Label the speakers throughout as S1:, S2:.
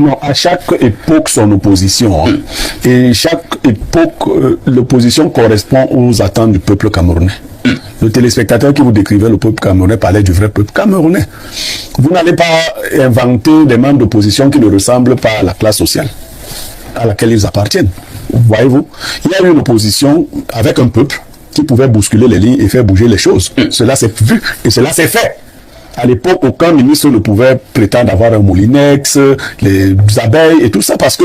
S1: Non, à chaque époque, son opposition. Hein. Et chaque époque, l'opposition correspond aux attentes du peuple camerounais. Le téléspectateur qui vous décrivait le peuple camerounais parlait du vrai peuple camerounais. Vous n'allez pas inventer des membres d'opposition qui ne ressemblent pas à la classe sociale à laquelle ils appartiennent. Voyez-vous, il y a eu une opposition avec un peuple qui pouvait bousculer les lignes et faire bouger les choses. Cela s'est vu et cela s'est fait. À l'époque, aucun ministre ne pouvait prétendre avoir un moulinex, les abeilles et tout ça parce que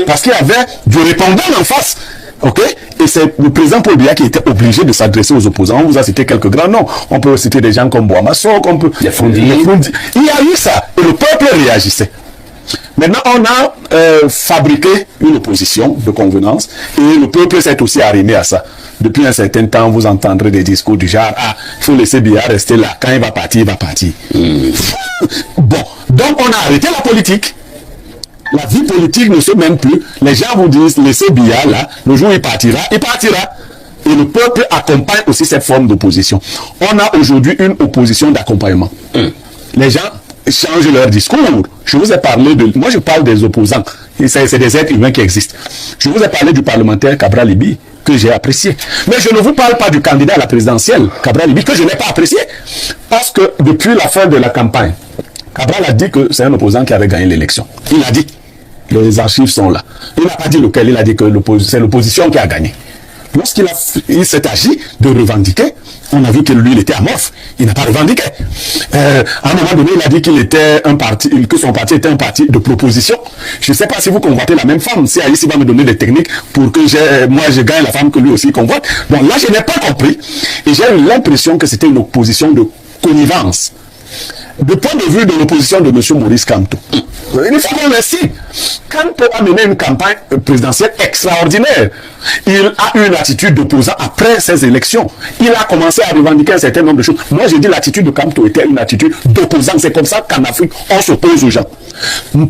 S1: parce qu'il y avait du répondant en face. Ok? Et c'est le président Paul Biya qui était obligé de s'adresser aux opposants. On vous a cité quelques grands noms. On peut citer des gens comme Boamasso, on peut... Il y a eu ça. Et le peuple réagissait. Maintenant, on a fabriqué une opposition de convenance et le peuple s'est aussi arrimé à ça. Depuis un certain temps, vous entendrez des discours du genre « Ah, il faut laisser Biya rester là. Quand il va partir, il va partir. » Bon, donc on a arrêté la politique. La vie politique ne se mène plus. Les gens vous disent « Laissez Biya là. Le jour où il partira, il partira. » Et le peuple accompagne aussi cette forme d'opposition. On a aujourd'hui une opposition d'accompagnement. Les gens changent leur discours. Je vous ai parlé de... Moi, je parle des opposants. C'est des êtres humains qui existent. Je vous ai parlé du parlementaire Cabral Libi, que j'ai apprécié. Mais je ne vous parle pas du candidat à la présidentielle, Cabral Libi, que je n'ai pas apprécié. Parce que depuis la fin de la campagne, Cabral a dit que c'est un opposant qui avait gagné l'élection. Il a dit. Les archives sont là. Il n'a pas dit lequel, il a dit que c'est l'opposition qui a gagné. Lorsqu'il s'est agi de revendiquer, on a vu que lui, il était amorphe. Il n'a pas revendiqué. À un moment donné, il a dit qu'il était un parti, que son parti était un parti de proposition. Je ne sais pas si vous convoitez la même femme. Si Aïssi va me donner des techniques pour que moi, je gagne la femme que lui aussi convoite. Donc là, je n'ai pas compris. Et j'ai eu l'impression que c'était une opposition de connivence. Du point de vue de l'opposition de M. Maurice Kamto, il faut qu'on le cite. Kamto a mené une campagne présidentielle extraordinaire. Il a eu une attitude d'opposant après ces élections. Il a commencé à revendiquer un certain nombre de choses. Moi, je dis l'attitude de Kamto était une attitude d'opposant. C'est comme ça qu'en Afrique, on s'oppose aux gens.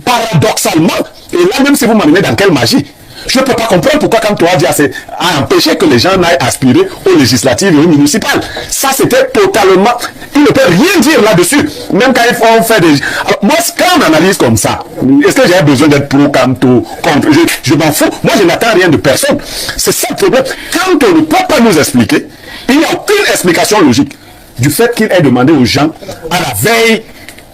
S1: Paradoxalement, et là, même si vous m'amenez dans quelle magie, je ne peux pas comprendre pourquoi Kamto a empêché que les gens n'aillent aspirer aux législatives et aux municipales. Ça, c'était totalement... Il ne peut rien dire là-dessus. Même quand il faut faire des... Alors, moi, quand on analyse comme ça, est-ce que j'ai besoin d'être pro Kamto, contre? Je m'en fous. Moi, je n'attends rien de personne. C'est ça le problème. Kamto ne peut pas nous expliquer. Il n'y a aucune explication logique du fait qu'il ait demandé aux gens, à la veille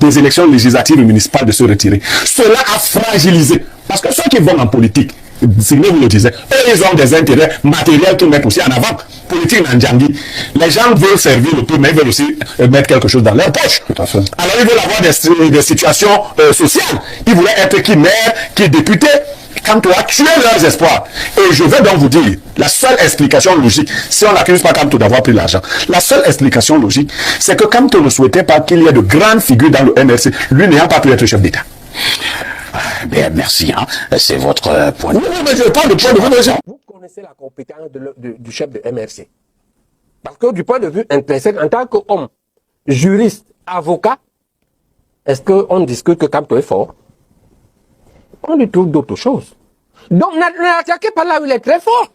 S1: des élections législatives et municipales, de se retirer. Cela a fragilisé. Parce que ceux qui vont en politique, Signé vous le disait, eux ils ont des intérêts matériels qu'ils mettent aussi en avant. Politique Nandjangui. Les gens veulent servir le peuple, mais ils veulent aussi mettre quelque chose dans leur poche. Tout à fait. Alors ils veulent avoir des situations sociales. Ils voulaient être qui maire, qui député. Kamto a tué leurs espoirs. Et je vais donc vous dire, la seule explication logique, si on n'accuse pas Kamto d'avoir pris l'argent, la seule explication logique, c'est que Kamto ne souhaitait pas qu'il y ait de grandes figures dans le MRC, lui n'ayant pas pu être chef d'État.
S2: Bien, merci, hein. C'est votre point de vue.
S1: Non, mais je parle de point de vue des gens.
S3: Vous connaissez la compétence du chef de MRC. Parce que du point de vue intrinsèque, en tant qu'homme, juriste, avocat, est-ce qu'on discute que Kamto est fort? On lui trouve d'autres choses. Donc, ne l'attaquez pas là où il est très fort.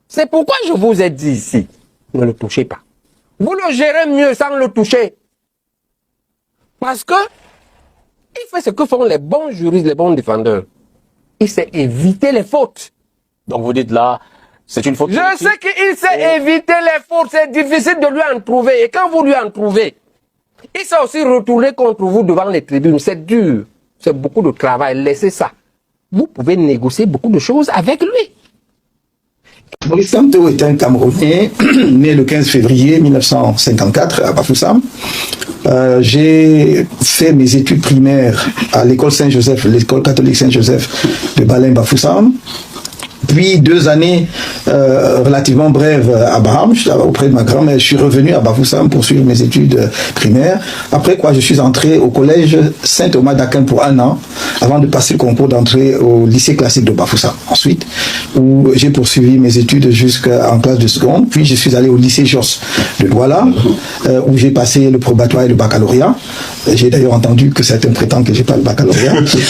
S3: C'est pourquoi je vous ai dit ici, ne le touchez pas. Vous le gérez mieux sans le toucher. Parce que il fait ce que font les bons juristes, les bons défendeurs. Il sait éviter les fautes.
S2: Donc vous dites là, c'est une faute.
S3: Je sais qu'il sait éviter les fautes. C'est difficile de lui en trouver. Et quand vous lui en trouvez, il s'est aussi retourné contre vous devant les tribunes. C'est dur. C'est beaucoup de travail. Laissez ça. Vous pouvez négocier beaucoup de choses avec lui.
S4: Maurice Kamto est un Camerounais né le 15 février 1954 à Bafoussam. J'ai fait mes études primaires à l'école Saint-Joseph, l'école catholique Saint-Joseph de Balin-Bafoussam. Puis 2 années relativement brèves à Baham, auprès de ma grand-mère. Je suis revenu à Bafoussam pour suivre mes études primaires. Après quoi, je suis entré au collège Saint-Thomas d'Aquin pour 1 an, avant de passer le concours d'entrée au lycée classique de Bafoussam. Ensuite, où j'ai poursuivi mes études jusqu'en classe de seconde. Puis je suis allé au lycée Jos de Douala, où j'ai passé le probatoire et le baccalauréat. J'ai d'ailleurs entendu que certains prétendent que j'ai pas le baccalauréat. si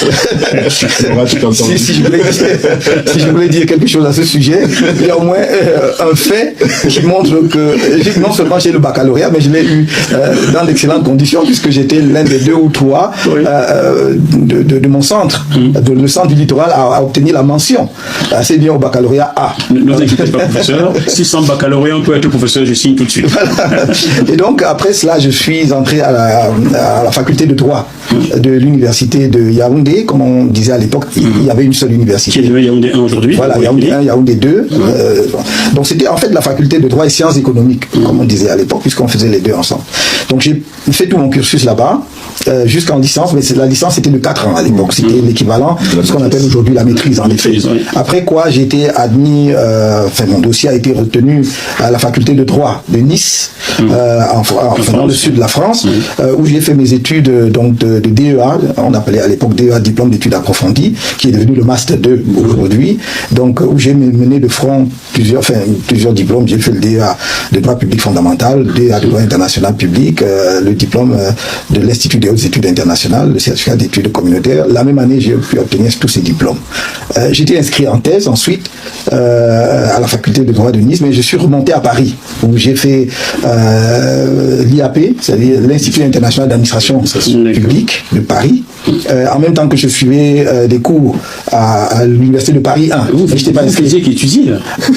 S4: je voulais dire quelque chose à ce sujet, il y a au moins un fait qui montre que non seulement j'ai le baccalauréat, mais je l'ai eu dans d'excellentes conditions, puisque j'étais l'un des 2 ou 3 de mon mon centre, le centre du littoral, a obtenu la mention assez bien au baccalauréat A.
S5: Ne vous inquiétez pas, professeur. Si sans baccalauréat, on peut être professeur, je signe tout de suite.
S4: Voilà. Et donc, après cela, je suis entré à la faculté de droit de l'université de Yaoundé. Comme on disait à l'époque, il y avait une seule université.
S5: Qui est Yaoundé 1 aujourd'hui.
S4: Voilà, Yaoundé 1, Yaoundé 2. Donc, c'était en fait la faculté de droit et sciences économiques, comme on disait à l'époque, puisqu'on faisait les deux ensemble. Donc, j'ai fait tout mon cursus là-bas, jusqu'en licence, mais la licence était de 4 ans à l'époque. C'était l'équivalent de ce qu'on appelle aujourd'hui la maîtrise, en effet. Après quoi, j'ai été admis, mon dossier a été retenu à la faculté de droit de Nice, dans le sud de la France, où j'ai fait mes études donc de DEA, on appelait à l'époque DEA, diplôme d'études approfondies, qui est devenu le Master 2 aujourd'hui, donc où j'ai mené de front plusieurs diplômes. J'ai fait le DEA de droit public fondamental, le DEA de droit international public, le diplôme de l'Institut des hautes études internationales, le certificat d'études communautaires. La même année, j'ai pu obtenir tous ces diplômes. J'étais inscrit en thèse ensuite à la faculté de droit de Nice, mais je suis remonté à Paris, où j'ai fait l'IAP, c'est-à-dire l'Institut international d'administration publique de Paris, en même temps que je suivais des cours à l'université de Paris 1.
S5: Vous faisiez qu'étudier.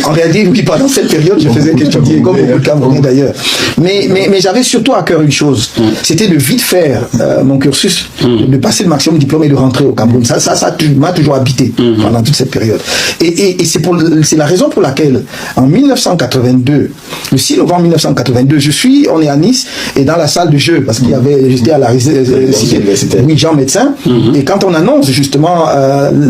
S4: En réalité, oui, pendant cette période, je faisais qu'étudier, comme beaucoup de Camerounais d'ailleurs. Mais j'avais surtout à cœur une chose, c'était de vite faire mon cursus, de passer le maximum de diplômes et de rentrer au Cameroun. Ça m'a toujours habité pendant toute cette période. Et c'est la raison pour laquelle, en 1982, le 6 novembre 1982, on est à Nice, et dans la salle de jeu, parce j'étais à la oui, Jean Médecin, et quand on annonce justement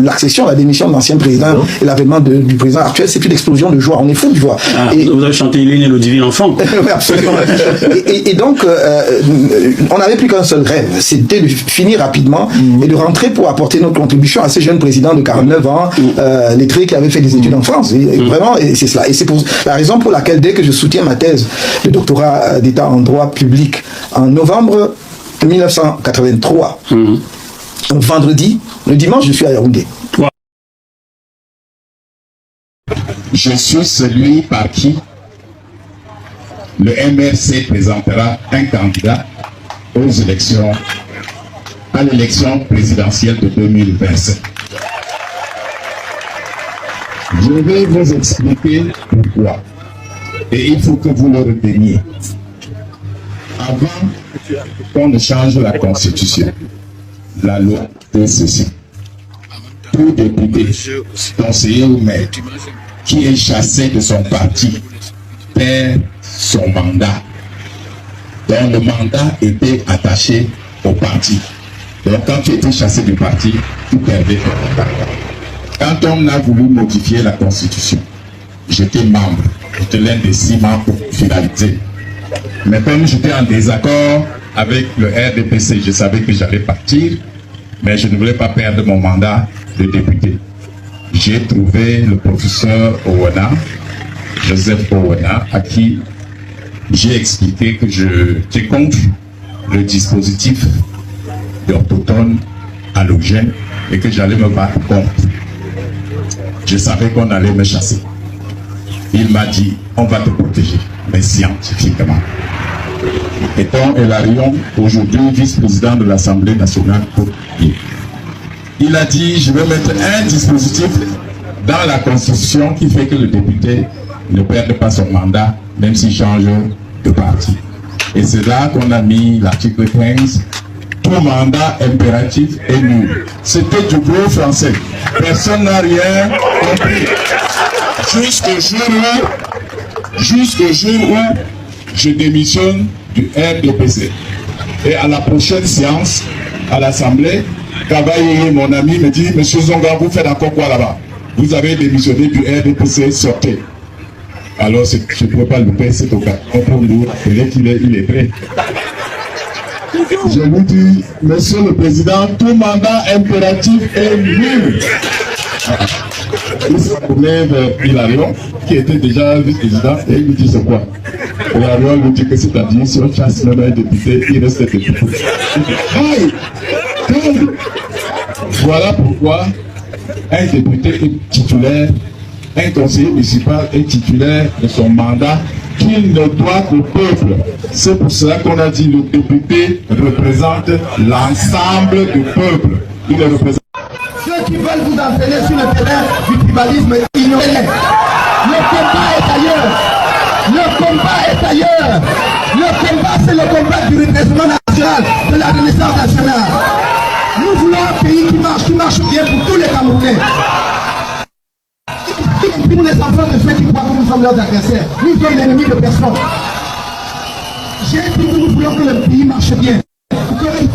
S4: l'accession, la démission de l'ancien président et l'avènement du président actuel, c'est une explosion de joie. On est fou de joie.
S5: Vous avez chanté Il est le divin enfant.
S4: Oui, absolument. Et donc, on n'avait plus qu'un seul rêve, c'était de finir rapidement et de rentrer pour apporter notre contribution à ces jeunes présidents de 49 ans, lettrés qui avaient fait des études en France. Et vraiment, et c'est cela. Et c'est la raison pour laquelle, dès que je soutiens ma thèse de doctorat d'État en droit public en novembre 1983, vendredi, le dimanche, je suis à Yaoundé.
S6: Je suis celui par qui le MRC présentera un candidat aux élections, à l'élection présidentielle de 2027. Je vais vous expliquer pourquoi. Et il faut que vous le reteniez. Avant qu'on ne change la Constitution, la loi est ceci. Tout député, conseiller ou maire qui est chassé de son parti perd son mandat. Donc le mandat était attaché au parti. Donc quand tu étais chassé du parti, tu perdais ton mandat. Quand on a voulu modifier la Constitution, j'étais membre, j'étais l'un des 6 membres pour finaliser. Mais comme j'étais en désaccord avec le RDPC, je savais que j'allais partir, mais je ne voulais pas perdre mon mandat de député. J'ai trouvé le professeur Owena, Joseph Owena, à qui j'ai expliqué que j'étais contre le dispositif d'autochtone allogène et que j'allais me battre contre. Je savais qu'on allait me chasser. Il m'a dit, on va te protéger, mais scientifiquement. Étant Elarion, aujourd'hui vice-président de l'Assemblée nationale pour il a dit, je vais mettre un dispositif dans la Constitution qui fait que le député ne perde pas son mandat, même s'il change de parti. Et c'est là qu'on a mis l'article 15, tout mandat impératif est nul. C'était du gros français. Personne n'a rien compris. Jusqu'au jour où je démissionne du RDPC. Et à la prochaine séance, à l'Assemblée, Kabaye, mon ami, me dit, Monsieur Zonga, vous faites encore quoi là-bas? Vous avez démissionné du RDPC, sortez. Alors, je ne peux pas louper cette occasion pour nous rappeler qu'il est prêt. Je lui dis, Monsieur le Président, tout mandat impératif est nul. Il se tournait vers Hilarion, qui était déjà vice-président, et il lui dit c'est quoi? Hilarion lui dit que c'est-à-dire, si on chasse même un député, il reste député. Aïe! Voilà pourquoi un député est titulaire, un conseiller municipal est titulaire de son mandat qu'il ne doit au peuple. C'est pour cela qu'on a dit le député représente l'ensemble du peuple. Il ne représente
S4: ceux qui veulent vous entraîner sur le terrain du tribalisme, ignorez-les. Le combat est ailleurs. Le combat est ailleurs. Le combat, c'est le combat du redressement national, de la renaissance nationale. Nous voulons un pays qui marche bien pour tous les Camerounais. Y compris les enfants de ceux qui croient que nous sommes leurs adversaires. Nous sommes l'ennemi de personne. J'ai dit que nous voulons que le pays marche bien.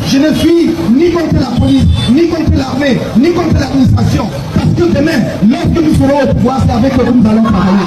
S4: Je ne suis ni contre la police, ni contre l'armée, ni contre l'administration. Parce que demain, lorsque nous serons au pouvoir, c'est avec eux que nous allons travailler.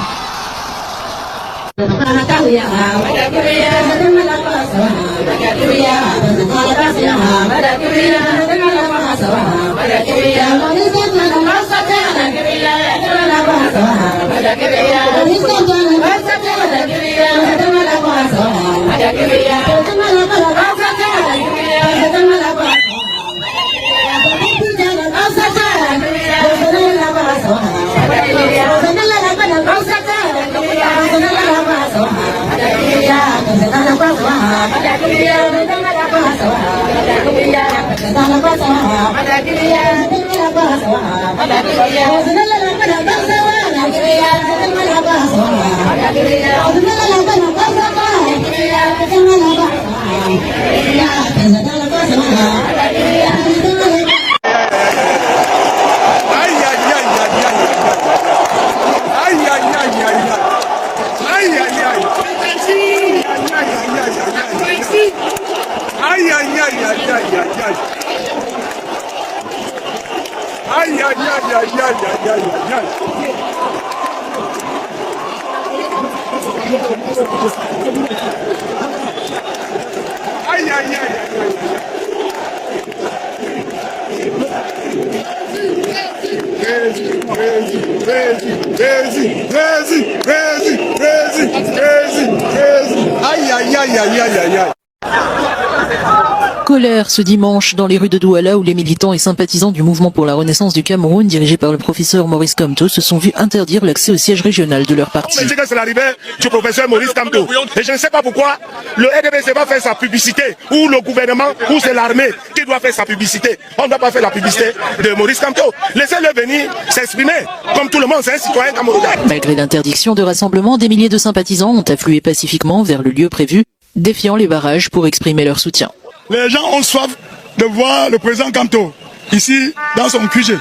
S7: Colère ce dimanche dans les rues de Douala où les militants et sympathisants du mouvement pour la renaissance du Cameroun, dirigé par le professeur Maurice Kamto, se sont vus interdire l'accès au siège régional de leur parti.
S8: On me dit que c'est l'arrivée du professeur Maurice Kamto. Et je ne sais pas pourquoi le RDPC va faire sa publicité, ou le gouvernement, ou c'est l'armée qui doit faire sa publicité. On ne doit pas faire la publicité de Maurice Kamto. Laissez-le venir s'exprimer. Comme tout le monde, c'est un citoyen camerounais.
S7: Malgré l'interdiction de rassemblement, des milliers de sympathisants ont afflué pacifiquement vers le lieu prévu, défiant les barrages pour exprimer leur soutien.
S8: Les gens ont soif de voir le président Kamto ici dans son QG.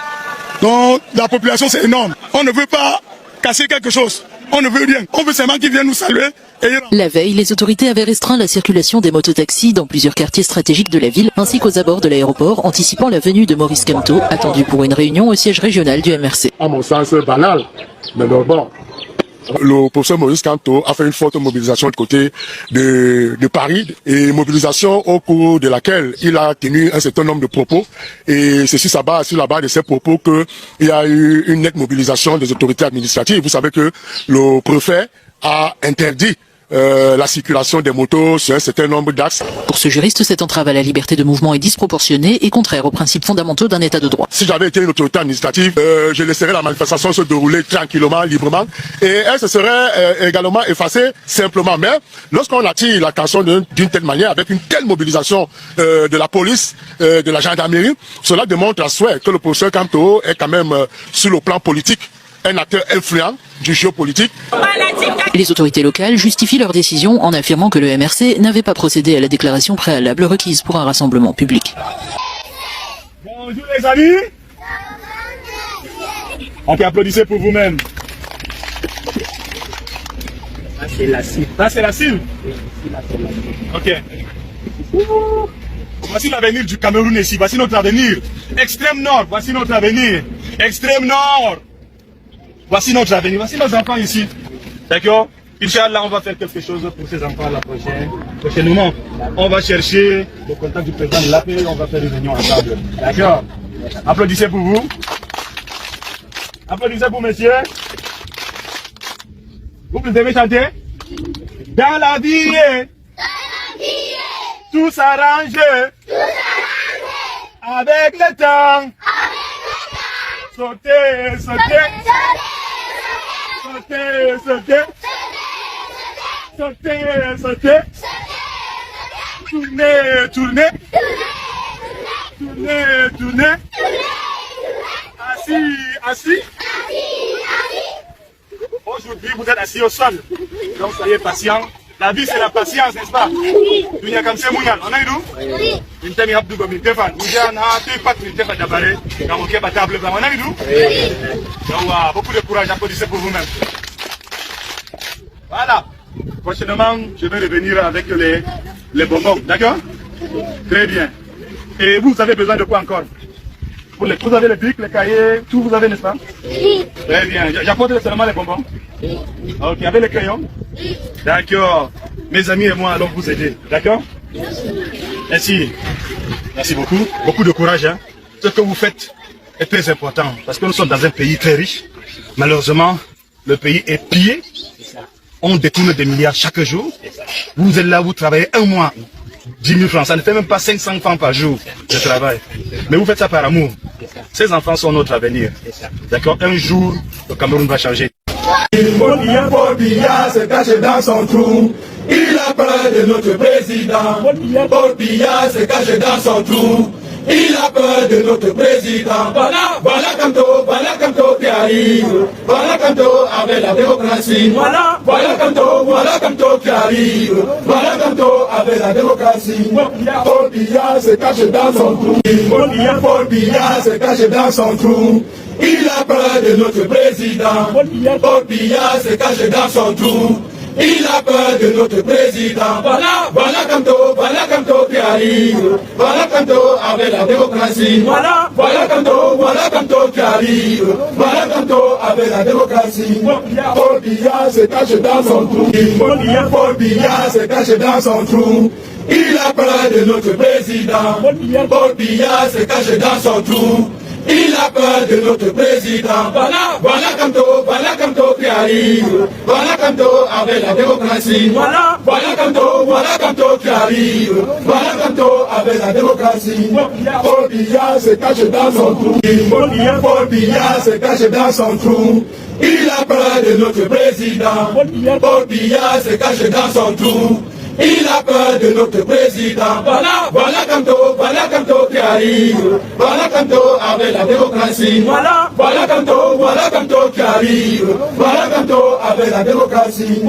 S8: Donc la population c'est énorme. On ne veut pas casser quelque chose. On ne veut rien. On veut seulement qu'ils viennent nous saluer.
S7: La veille, les autorités avaient restreint la circulation des mototaxis dans plusieurs quartiers stratégiques de la ville, ainsi qu'aux abords de l'aéroport, anticipant la venue de Maurice Kamto, attendu pour une réunion au siège régional du MRC.
S8: À mon sens, banal, mais bon. Le professeur Maurice Kamto a fait une forte mobilisation du côté de Paris, et mobilisation au cours de laquelle il a tenu un certain nombre de propos, et c'est sur la base de ces propos qu'il y a eu une nette mobilisation des autorités administratives. Vous savez que le préfet a interdit la circulation des motos sur un certain nombre d'axes.
S7: Pour ce juriste, cette entrave à la liberté de mouvement est disproportionnée et contraire aux principes fondamentaux d'un état de droit.
S8: Si j'avais été une autorité administrative, je laisserais la manifestation se dérouler tranquillement, librement, et elle se serait également effacée simplement. Mais lorsqu'on attire l'attention d'une telle manière, avec une telle mobilisation de la police, de la gendarmerie, cela démontre à souhait que le professeur Kamto est quand même, sur le plan politique, un acteur influent du géopolitique.
S7: Les autorités locales justifient leur décision en affirmant que le MRC n'avait pas procédé à la déclaration préalable requise pour un rassemblement public.
S8: Bonjour les amis. Ok, applaudissez pour vous-même. Ça c'est la cible. Ça c'est la cible. Ok. Voici l'avenir du Cameroun ici. Voici notre avenir. Extrême nord. Voici notre avenir. Extrême nord. Voici notre avenir, voici nos enfants ici. D'accord? Inch'Allah, on va faire quelque chose pour ces enfants prochainement. On va chercher le contact du président de l'AP, on va faire une réunion ensemble. D'accord? Applaudissez pour vous. Applaudissez pour messieurs. Vous devez chanter? Dans la vie, tout s'arrange. Avec le temps. Sauter, sauter. Sauter, sauter. Sauter, sauter. Tourner, tourner. Tourner, tourner.
S9: assis. Aujourd'hui, vous êtes assis au sol. Donc, soyez patient. La vie, c'est la patience, n'est-ce pas? Oui. On a eu nous? Une telle abdou comme une téléphone. Nous avons pas de téléphone d'appareil. Dans mon table blanc. On a eu nous? Donc, beaucoup de courage. Applaudissez pour vous-même. Voilà. Prochainement, je vais revenir avec les bonbons. D'accord? Très bien. Et vous avez besoin de quoi encore? Vous avez les bics, les cahiers, tout vous avez, n'est-ce pas? Oui. Très bien. J'apporte seulement les bonbons. Ok, avec les crayons? D'accord. Mes amis et moi allons vous aider. D'accord? Merci. Merci beaucoup. Beaucoup de courage. Hein. Ce que vous faites est très important parce que nous sommes dans un pays très riche. Malheureusement, le pays est pillé. On détourne des milliards chaque jour. Vous êtes là, vous travaillez un mois. 10 000 francs, ça ne fait même pas 500 francs par jour de travail. Mais vous faites ça par amour. Ces enfants sont notre avenir. D'accord? Un jour, le Cameroun va changer.
S10: Paul Biya se cache dans son trou. Il a peur de notre président. Paul Biya se cache dans son trou. Il a peur de notre président. Voilà Kamto qui arrive. Voilà Kamto avec la démocratie. Voilà Kamto qui arrive. Voilà Kamto avec la démocratie. Paul Biya se cache dans son trou. Paul Biya se cache dans son trou. Il a peur de notre président. Paul Biya se cache dans son trou. Il a peur de notre président. Voilà Kamto qui arrive. Voilà Kamto avec la démocratie. Voilà Kamto qui arrive. Voilà Kamto avec la démocratie. Paul Biya se cache dans son trou. Paul Biya se cache dans son trou. Il a peur de notre président. Paul Biya se cache dans son trou. Il a peur de notre président. Voilà Kamto qui arrive. Voilà Kamto avec la démocratie. Voilà Kamto qui arrive. Voilà Kamto avec la démocratie. Paul Biya se cache dans son trou. Paul Biya se cache dans son trou. Il a peur de notre président. Paul Biya se cache dans son trou. Il a peur de notre président. Voilà Kamto qui arrive. Voilà Kamto avec la démocratie. Voilà Kamto qui arrive. Voilà Kamto avec la démocratie.